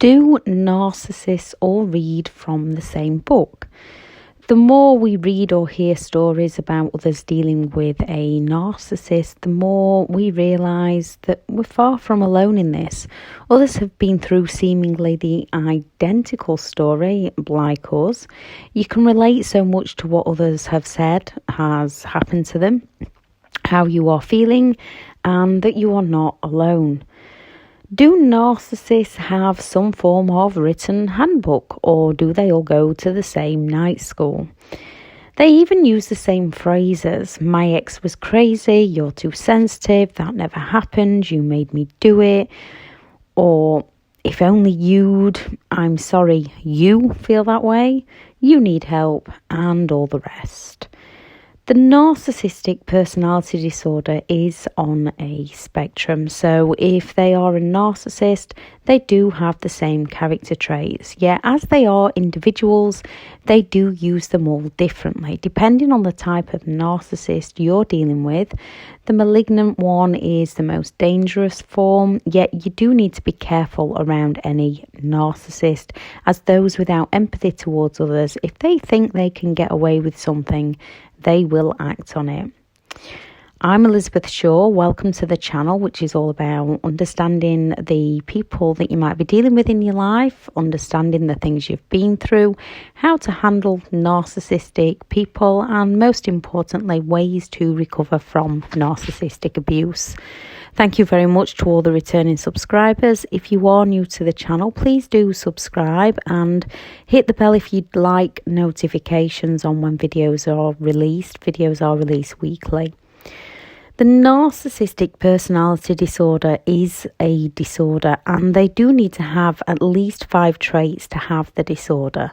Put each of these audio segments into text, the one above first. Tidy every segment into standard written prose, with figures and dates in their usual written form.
Do narcissists all read from the same book? The more we read or hear stories about others dealing with a narcissist, the more we realise that we're far from alone in this. Others have been through seemingly the identical story like us. You can relate so much to what others have said has happened to them, how you are feeling, and that you are not alone. Do narcissists have some form of written handbook, or do they all go to the same night school? They even use the same phrases. My ex was crazy, you're too sensitive, that never happened, you made me do it. Or, if only you'd, I'm sorry, you feel that way, you need help, and all the rest. The narcissistic personality disorder is on a spectrum, so if they are a narcissist, they do have the same character traits. Yet, as they are individuals, they do use them all differently. Depending on the type of narcissist you're dealing with, the malignant one is the most dangerous form, yet you do need to be careful around any narcissist, as those without empathy towards others, if they think they can get away with something, they will act on it. I'm Elizabeth Shaw. Welcome to the channel, which is all about understanding the people that you might be dealing with in your life, understanding the things you've been through, how to handle narcissistic people, and most importantly, ways to recover from narcissistic abuse. Thank you very much to all the returning subscribers. If you are new to the channel, please do subscribe and hit the bell if you'd like notifications on when videos are released. Videos are released weekly. The narcissistic personality disorder is a disorder, and they do need to have at least 5 traits to have the disorder.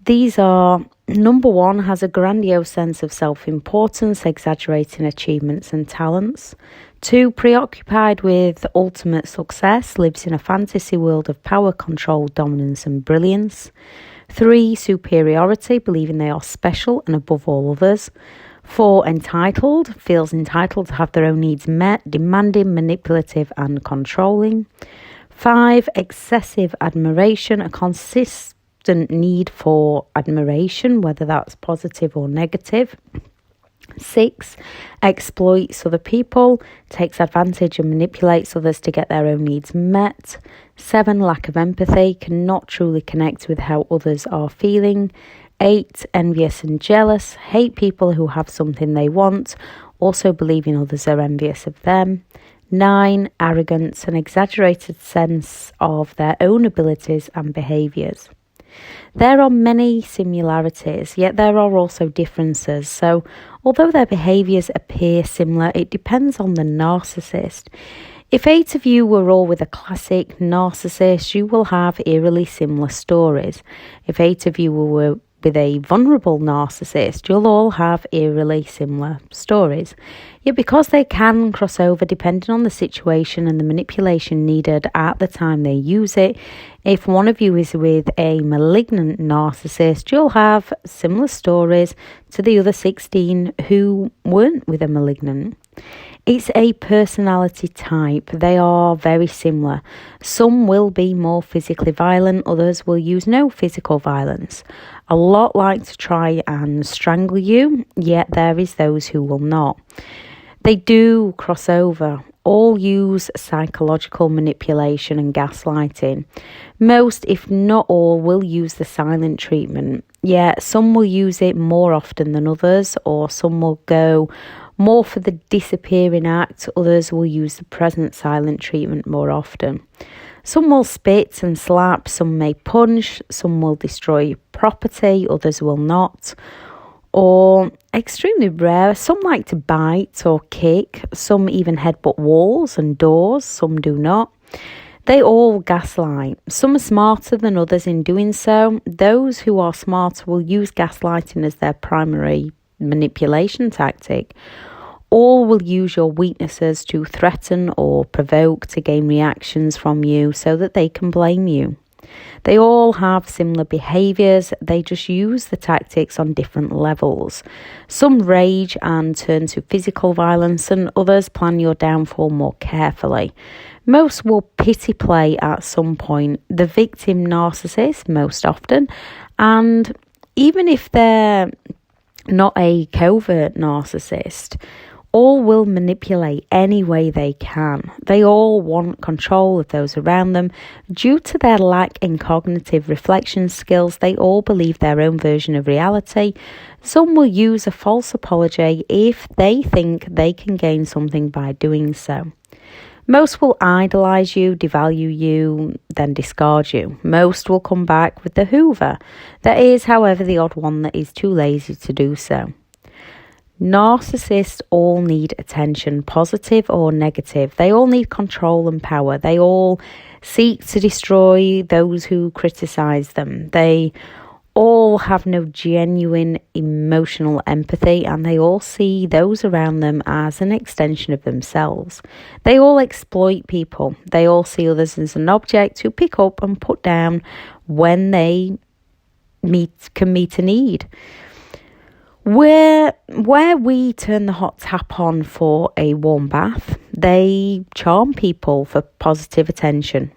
These are: number 1, has a grandiose sense of self-importance, exaggerating achievements and talents. 2, preoccupied with ultimate success, lives in a fantasy world of power, control, dominance and brilliance. 3, superiority, believing they are special and above all others. 4, entitled, feels entitled to have their own needs met, demanding, manipulative and controlling. 5, excessive admiration, a consistent need for admiration, whether that's positive or negative. 6, exploits other people, takes advantage and manipulates others to get their own needs met. 7, lack of empathy, cannot truly connect with how others are feeling. 8, envious and jealous, hate people who have something they want, also believing others are envious of them. 9, arrogance, an exaggerated sense of their own abilities and behaviours. There are many similarities, yet there are also differences. So, although their behaviours appear similar, it depends on the narcissist. If 8 of you were all with a classic narcissist, you will have eerily similar stories. If 8 of you were with a vulnerable narcissist, you'll all have eerily similar stories. Yet because they can cross over depending on the situation and the manipulation needed at the time they use it, if one of you is with a malignant narcissist, you'll have similar stories to the other 16 who weren't with a malignant. It's a personality type. They are very similar. Some will be more physically violent, others will use no physical violence. A lot like to try and strangle you, yet there is those who will not. They do cross over. All use psychological manipulation and gaslighting. Most, if not all, will use the silent treatment. Yet some will use it more often than others, or some will go more for the disappearing act, others will use the present silent treatment more often. Some will spit and slap, some may punch, some will destroy property, others will not. Or, extremely rare, some like to bite or kick, some even headbutt walls and doors, some do not. They all gaslight. Some are smarter than others in doing so. Those who are smarter will use gaslighting as their primary manipulation tactic. All will use your weaknesses to threaten or provoke to gain reactions from you so that they can blame you. They all have similar behaviours, they just use the tactics on different levels. Some rage and turn to physical violence, and others plan your downfall more carefully. Most will pity play at some point, the victim narcissist most often, and even if they're not a covert narcissist, all will manipulate any way they can. They all want control of those around them. Due to their lack in cognitive reflection skills, they all believe their own version of reality. Some will use a false apology if they think they can gain something by doing so. Most will idolise you, devalue you, then discard you. Most will come back with the Hoover. There is, however, the odd one that is too lazy to do so. Narcissists all need attention, positive or negative. They all need control and power. They all seek to destroy those who criticise them. They all have no genuine emotional empathy, and they all see those around them as an extension of themselves. They all exploit people. They all see others as an object to pick up and put down when they can meet a need. Where we turn the hot tap on for a warm bath, they charm people for positive attention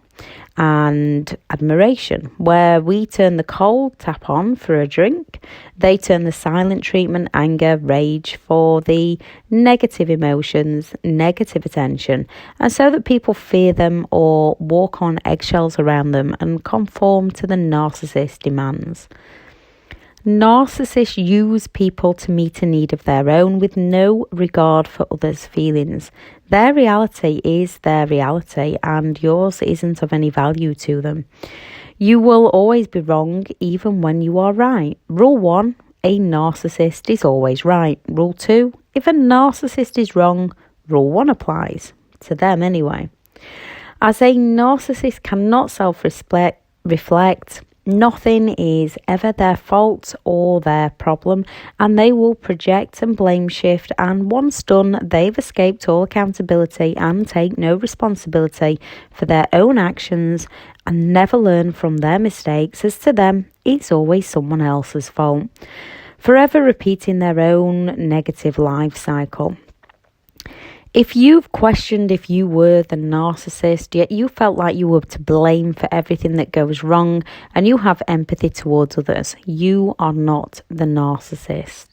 and admiration. Where we turn the cold tap on for a drink, they turn the silent treatment, anger, rage for the negative emotions, negative attention, and so that people fear them or walk on eggshells around them and conform to the narcissist's demands. Narcissists use people to meet a need of their own with no regard for others' feelings. Their reality is their reality, and yours isn't of any value to them. You will always be wrong even when you are right. Rule 1, a narcissist is always right. Rule 2, if a narcissist is wrong, rule 1 applies. To them anyway. As a narcissist cannot self-reflect, nothing is ever their fault or their problem, and they will project and blame shift, and once done, they've escaped all accountability and take no responsibility for their own actions and never learn from their mistakes, as to them, it's always someone else's fault. Forever repeating their own negative life cycle. If you've questioned if you were the narcissist, yet you felt like you were to blame for everything that goes wrong, and you have empathy towards others, you are not the narcissist.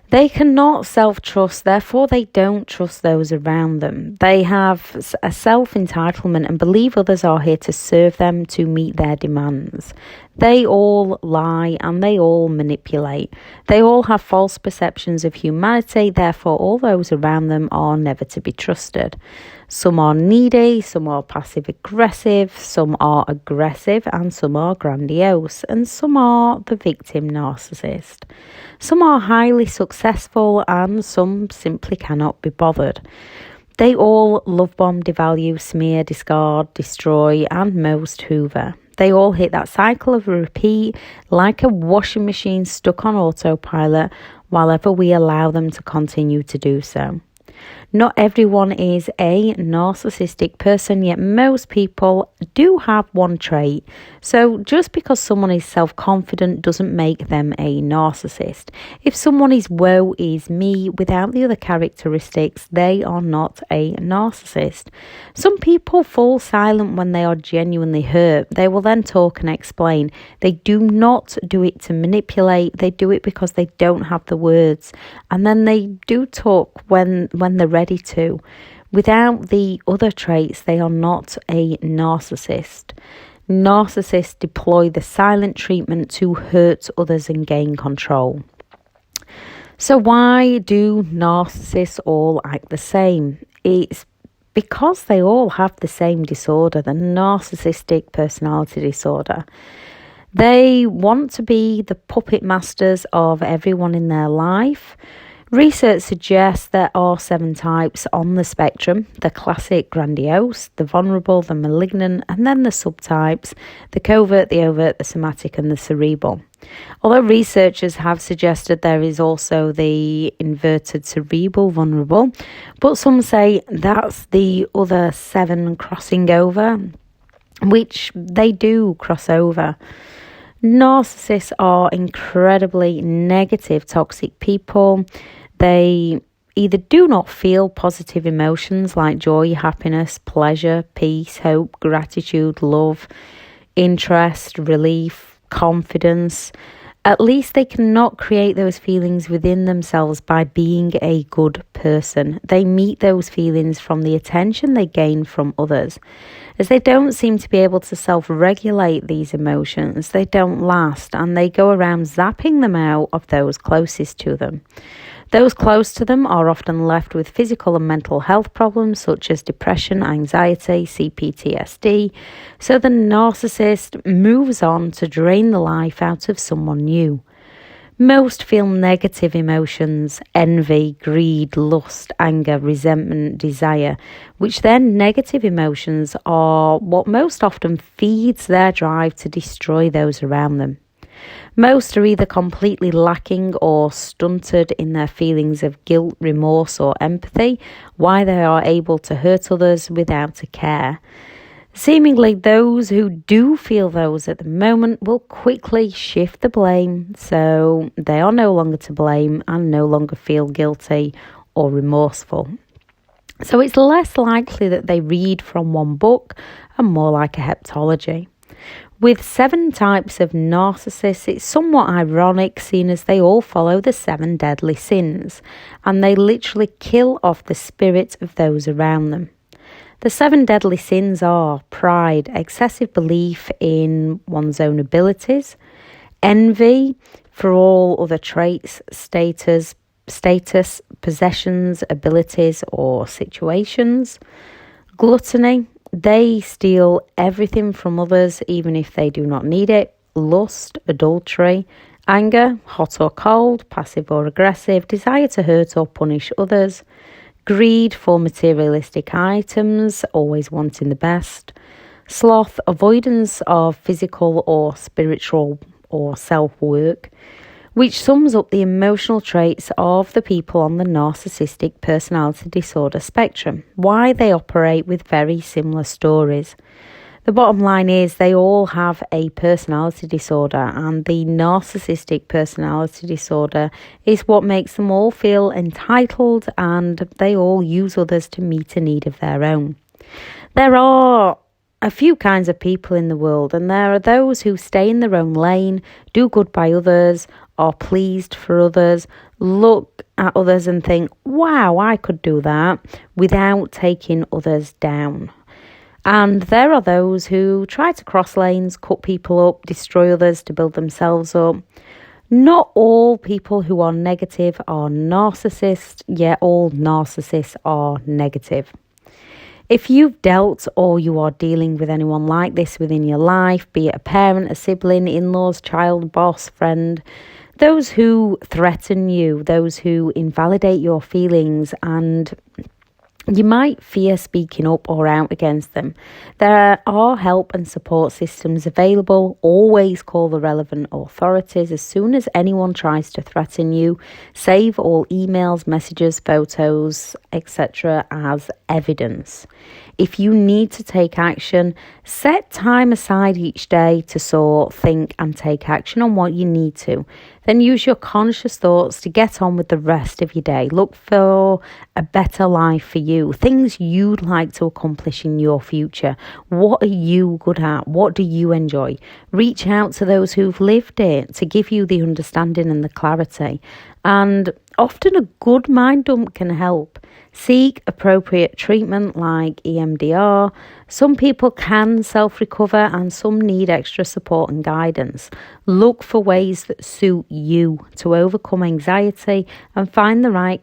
They cannot self-trust, therefore they don't trust those around them. They have a self-entitlement and believe others are here to serve them, to meet their demands. They all lie and they all manipulate. They all have false perceptions of humanity, therefore all those around them are never to be trusted. Some are needy, some are passive-aggressive, some are aggressive, and some are grandiose, and some are the victim narcissist. Some are highly successful, and some simply cannot be bothered. They all love bomb, devalue, smear, discard, destroy, and most hoover. They all hit that cycle of repeat like a washing machine stuck on autopilot, while ever we allow them to continue to do so. Not everyone is a narcissistic person, yet most people do have one trait. So just because someone is self-confident doesn't make them a narcissist. If someone is woe is me without the other characteristics, they are not a narcissist. Some people fall silent when they are genuinely hurt. They will then talk and explain. They do not do it to manipulate. They do it because they don't have the words. And then they do talk when they're ready to. Without the other traits, they are not a narcissist. Narcissists deploy the silent treatment to hurt others and gain control. So why do narcissists all act the same? It's because they all have the same disorder, the narcissistic personality disorder. They want to be the puppet masters of everyone in their life. Research suggests there are 7 types on the spectrum: the classic, grandiose, the vulnerable, the malignant, and then the subtypes: the covert, the overt, the somatic, and the cerebral. Although researchers have suggested there is also the inverted cerebral vulnerable, but some say that's the other 7 crossing over. which they do cross over. Narcissists are incredibly negative, toxic people. They either do not feel positive emotions like joy, happiness, pleasure, peace, hope, gratitude, love, interest, relief, confidence. At least they cannot create those feelings within themselves by being a good person. They meet those feelings from the attention they gain from others. As they don't seem to be able to self-regulate these emotions, they don't last, and they go around zapping them out of those closest to them. Those close to them are often left with physical and mental health problems such as depression, anxiety, CPTSD. So the narcissist moves on to drain the life out of someone new. Most feel negative emotions: envy, greed, lust, anger, resentment, desire, which then negative emotions are what most often feeds their drive to destroy those around them. Most are either completely lacking or stunted in their feelings of guilt, remorse or empathy, why they are able to hurt others without a care. Seemingly those who do feel those at the moment will quickly shift the blame, so they are no longer to blame and no longer feel guilty or remorseful. So it's less likely that they read from one book and more like a heptology. With 7 types of narcissists, it's somewhat ironic, seeing as they all follow the 7 deadly sins, and they literally kill off the spirit of those around them. The 7 deadly sins are pride, excessive belief in one's own abilities; envy for all other traits, status, possessions, abilities or situations; gluttony, they steal everything from others even if they do not need it; lust, adultery; anger, hot or cold, passive or aggressive, desire to hurt or punish others; greed for materialistic items, always wanting the best; sloth, avoidance of physical or spiritual or self-work, which sums up the emotional traits of the people on the narcissistic personality disorder spectrum, why they operate with very similar stories. The bottom line is they all have a personality disorder, and the narcissistic personality disorder is what makes them all feel entitled, and they all use others to meet a need of their own. There are a few kinds of people in the world, and there are those who stay in their own lane, do good by others, are pleased for others, look at others and think, wow, I could do that, without taking others down. And there are those who try to cross lanes, cut people up, destroy others to build themselves up. Not all people who are negative are narcissists, yet all narcissists are negative. If you've dealt or you are dealing with anyone like this within your life, be it a parent, a sibling, in-laws, child, boss, friend, those who threaten you, those who invalidate your feelings, and you might fear speaking up or out against them, there are help and support systems available. Always call the relevant authorities as soon as anyone tries to threaten you. Save all emails, messages, photos, etc. as evidence. If you need to take action, set time aside each day to sort, think and take action on what you need to. Then use your conscious thoughts to get on with the rest of your day. Look for a better life for you, things you'd like to accomplish in your future. What are you good at? What do you enjoy? Reach out to those who've lived it to give you the understanding and the clarity. And often a good mind dump can help. Seek appropriate treatment like EMDR. Some people can self-recover and some need extra support and guidance. Look for ways that suit you to overcome anxiety and find the right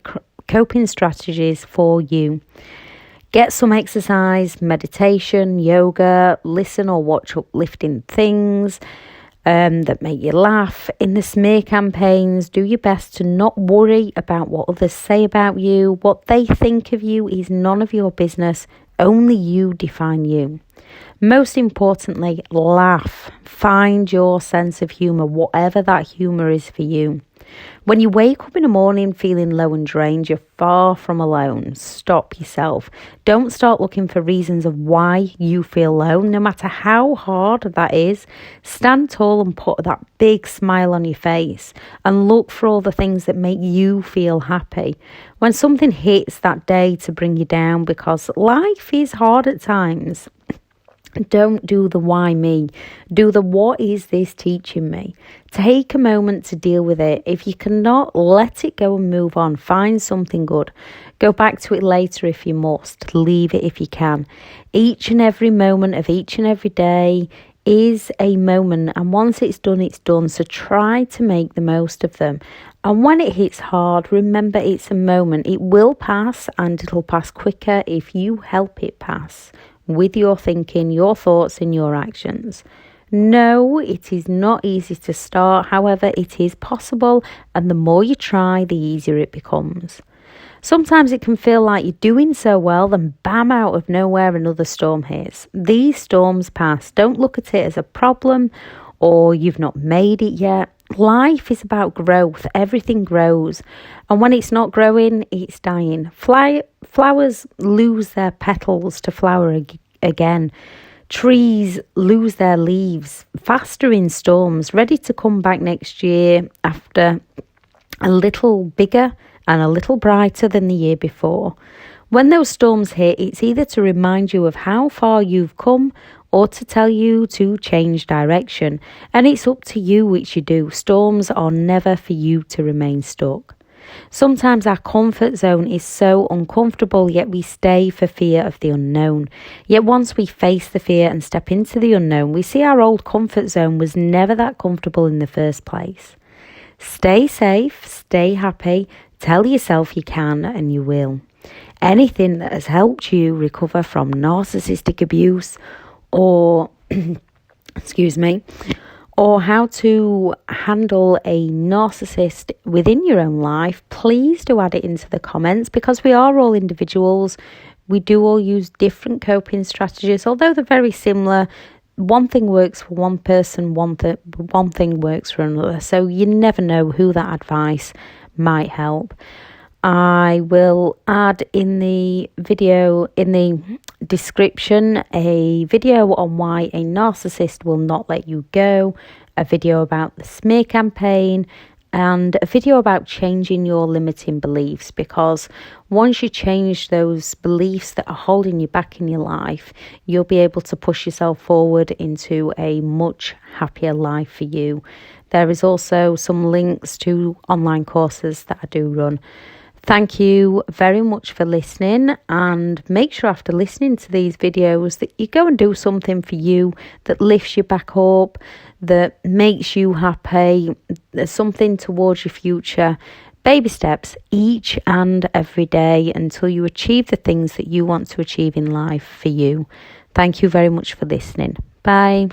coping strategies for you. Get some exercise, meditation, yoga, listen or watch uplifting things that make you laugh. In the smear campaigns, do your best to not worry about what others say about you. What they think of you is none of your business. Only you define you. Most importantly, laugh. Find your sense of humour, whatever that humour is for you. When you wake up in the morning feeling low and drained, you're far from alone. Stop yourself. Don't start looking for reasons of why you feel low, no matter how hard that is. Stand tall and put that big smile on your face and look for all the things that make you feel happy. When something hits that day to bring you down, because life is hard at times, don't do the why me. Do the what is this teaching me? Take a moment to deal with it. If you cannot, let it go and move on. Find something good. Go back to it later if you must. Leave it if you can. Each and every moment of each and every day is a moment, and once it's done, it's done. So try to make the most of them. And when it hits hard, remember it's a moment. It will pass, and it'll pass quicker if you help it pass with your thinking, your thoughts and your actions. No, it is not easy to start. However, it is possible, and the more you try, the easier it becomes. Sometimes it can feel like you're doing so well, then bam, out of nowhere another storm hits. These storms pass. Don't look at it as a problem or you've not made it yet. Life is about growth. Everything grows. And when it's not growing, it's dying. Flowers lose their petals to flower again. Trees lose their leaves faster in storms, ready to come back next year after a little bigger and a little brighter than the year before. When those storms hit, it's either to remind you of how far you've come or to tell you to change direction. And it's up to you which you do. Storms are never for you to remain stuck. Sometimes our comfort zone is so uncomfortable, yet we stay for fear of the unknown. Yet once we face the fear and step into the unknown, we see our old comfort zone was never that comfortable in the first place. Stay safe, stay happy, tell yourself you can and you will. Anything that has helped you recover from narcissistic abuse or, or how to handle a narcissist within your own life, please do add it into the comments, because we are all individuals. We do all use different coping strategies, although they're very similar. One thing works for one person, one thing works for another. So you never know who that advice might help. I will add in the description a video on why a narcissist will not let you go, a video about the smear campaign, and a video about changing your limiting beliefs, because once you change those beliefs that are holding you back in your life, you'll be able to push yourself forward into a much happier life for you. There is also some links to online courses that I do run. Thank you very much for listening, and make sure after listening to these videos that you go and do something for you that lifts you back up, that makes you happy, something towards your future. Baby steps each and every day until you achieve the things that you want to achieve in life for you. Thank you very much for listening. Bye.